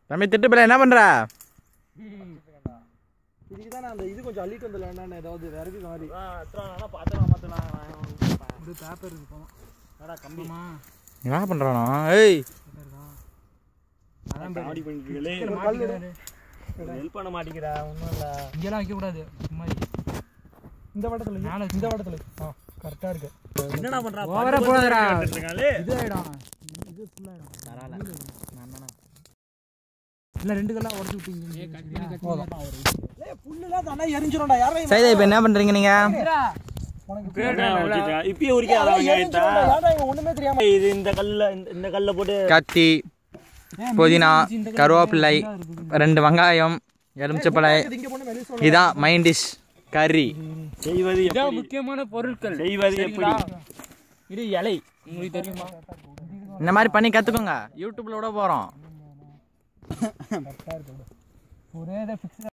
தம்பி திட்டு பிள்ளை என்ன பண்ற? இதுக்கு தான் அந்த இது கொஞ்சம் அள்ளிட்டு வந்துடலாம். ஏதாவது விறகு மாதிரி பேப்பர் இருக்கும். கம்பிமா என்ன பண்றானோ? ஏய் ஹெல்ப் பண்ண மாட்டேங்கிறா. ஒன்றும் இல்லை, இங்கெல்லாம் வைக்கக்கூடாது. இந்த வட்டத்தில் இந்த வட்டத்தில் கரெக்டாக இருக்கு. என்னடா பண்ணுறா? ஓவரா போடாதடா. இது ஆகிடும், இது ஃபுல்லாகிடும். பரவாயில்ல, இல்லை 2 கல்லாம் உடச்சி விட்டீங்க. புல்லுலாம் தானே எரிஞ்சிடும்டா. யாரும் சைதா இப்போ என்ன பண்றீங்க நீங்க? இப்பயே ஒண்ணுமே தெரியாம இது இந்த கல்ல போட்டு கத்தி, புதினா, கருவேப்பிள்ளை, 2 வெங்காயம், எலுமிச்சப்பழை, இதான் மைன் டிஷ் கறி. செய்வது முக்கியமான பொருட்கள். செய்வது எப்படி? இது இலை, உங்களுக்கு தெரியுமா? இந்த மாதிரி பண்ணி கத்துக்கோங்க, யூடியூப்ல விட போறோம்.